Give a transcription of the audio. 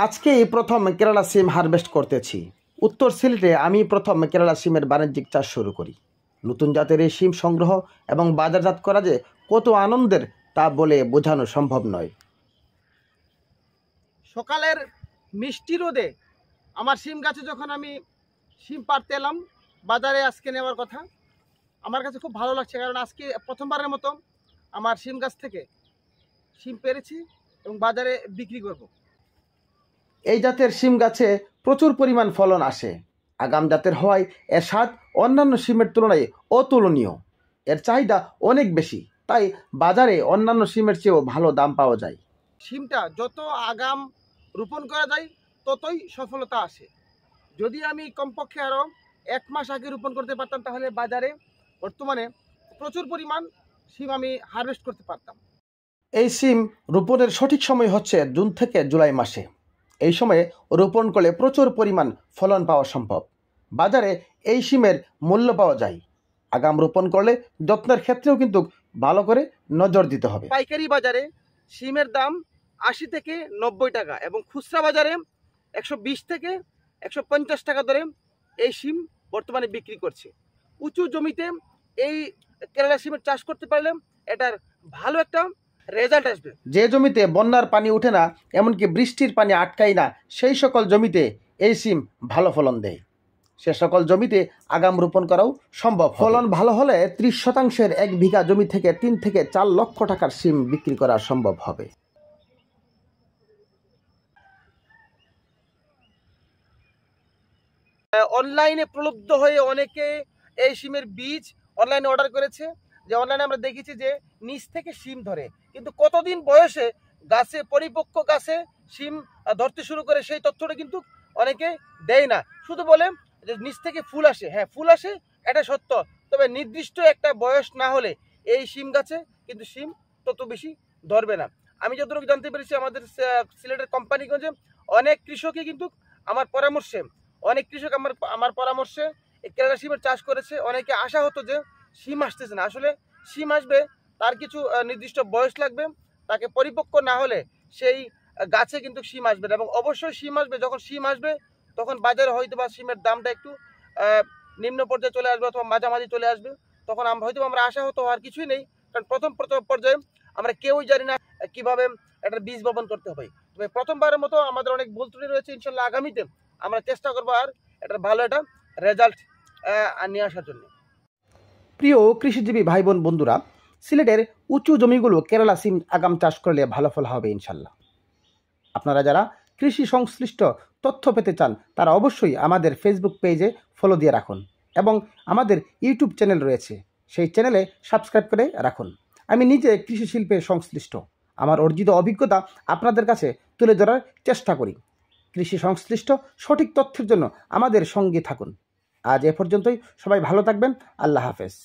আজকেই প্রথম কেরালা সিম হারভেস্ট করতেছি। উত্তর সিলেটে আমি প্রথম কেরালা সিমের বাণিজ্যিক চাষ শুরু করি। নতুন জাতের এই সিম সংগ্রহ এবং বাজারজাত করা যে কত আনন্দের তা বলে বোঝানো সম্ভব নয়। সকালের মিষ্টি রোদে আমার সিম গাছে যখন আমি সিম পাড়তে এলাম বাজারে আজকে নেওয়ার কথা, আমার কাছে খুব ভালো লাগছে, কারণ আজকে প্রথমবারের মতো আমার সিম গাছ থেকে সিম পেরেছি এবং বাজারে বিক্রি করব। এই জাতের সিম গাছে প্রচুর পরিমাণ ফলন আসে। আগাম জাতের হওয়ায় এর স্বাদ অন্যান্য সিমের তুলনায় অতুলনীয়। এর চাহিদা অনেক বেশি, তাই বাজারে অন্যান্য সিমের চেয়েও ভালো দাম পাওয়া যায়। সিমটা যত আগাম রোপণ করা যায় ততই সফলতা আসে। যদি আমি কমপক্ষে আরও 1 মাস আগে রোপণ করতে পারতাম তাহলে বাজারে বর্তমানে প্রচুর পরিমাণ সিম আমি হারভেস্ট করতে পারতাম। এই সিম রোপণের সঠিক সময় হচ্ছে জুন থেকে জুলাই মাসে। এই সময়ে রোপণ করলে প্রচুর পরিমাণ ফলন পাওয়া সম্ভব। বাজারে এই সিমের মূল্য পাওয়া যায়। আগাম রোপণ করলে যত্নের ক্ষেত্রেও কিন্তু ভালো করে নজর দিতে হবে। পাইকারি বাজারে সিমের দাম 80 থেকে 90 টাকা এবং খুচরা বাজারে 120 থেকে 150 টাকা দরে এই সিম বর্তমানে বিক্রি করছে। উঁচু জমিতে এই কেরালা সিমের চাষ করতে পারলে এটার ভালো একটা রেজাল্ট আসবে। যে জমিতে বন্যার পানি ওঠে না, এমনকি বৃষ্টির পানি আটকায় না, সেই সকল জমিতে এই সিম ভালো ফলন দেয়। সে সকল জমিতে আগাম রোপণ করাও সম্ভব। ফলন ভালো হলে 30% 1 বিঘা জমি থেকে 3 থেকে 4 লক্ষ টাকার সিম বিক্রি করা সম্ভব হবে। অনলাইনে প্রলুব্ধ হয়ে অনেকে এই সিমের বীজ অনলাইনে অর্ডার করেছে। যে অনলাইনে আমরা দেখেছি যে নিচ থেকে সিম ধরে, কিন্তু কতদিন বয়সে গাছে পরিপক্ক গাছে সিম ধরতে শুরু করে সেই তথ্যটা কিন্তু অনেকে দেয় না। শুধু বলে যে নিচ থেকে ফুল আসে। হ্যাঁ, ফুল আসে, এটা সত্য, তবে নির্দিষ্ট একটা বয়স না হলে এই সিম গাছে কিন্তু সিম তত বেশি ধরবে না। আমি যতটুকু জানতে পেরেছি আমাদের সিলেটের কোম্পানিগঞ্জে অনেক কৃষকই কিন্তু অনেক কৃষক আমার পরামর্শে এই কেরালা সিমের চাষ করেছে। অনেকে আশা হতো যে সিম আসতেছে না, আসলে সিম আসবে, তার কিছু নির্দিষ্ট বয়স লাগবে, তাকে পরিপক্ক না হলে সেই গাছে কিন্তু সিম আসবে না। এবং অবশ্যই সিম আসবে, যখন সিম আসবে তখন বাজারে হয়তো বা সিমের দামটা একটু নিম্ন পর্যায়ে চলে আসবে অথবা মাঝামাঝি চলে আসবে। তখন হয়তো আমরা আশা হতো আর কিছুই নেই, কারণ প্রথম পর্যায়ে আমরা কেউই জানি না কিভাবে একটা বীজ বপন করতে হবে। তবে প্রথমবারের মতো আমাদের অনেক ভুল ত্রুটি রয়েছে। ইনশাল্লাহ আগামীতে আমরা চেষ্টা করবো আর এটা ভালো একটা রেজাল্ট নিয়ে আসার জন্য। প্রিয় কৃষিজীবী ভাই বোন বন্ধুরা, সিলেটের উঁচু জমিগুলো কেরালা সিম আগাম চাষ করলে ভালো ফল হবে ইনশাল্লাহ। আপনারা যারা কৃষি সংশ্লিষ্ট তথ্য পেতে চান তারা অবশ্যই আমাদের ফেসবুক পেজে ফলো দিয়ে রাখুন এবং আমাদের ইউটিউব চ্যানেল রয়েছে, সেই চ্যানেলে সাবস্ক্রাইব করে রাখুন। আমি নিজে কৃষি শিল্পে সংশ্লিষ্ট, আমার অর্জিত অভিজ্ঞতা আপনাদের কাছে তুলে ধরার চেষ্টা করি। কৃষি সংশ্লিষ্ট সঠিক তথ্যের জন্য আমাদের সঙ্গে থাকুন। আজ এ পর্যন্তই। সবাই ভালো থাকবেন। আল্লাহ হাফেজ।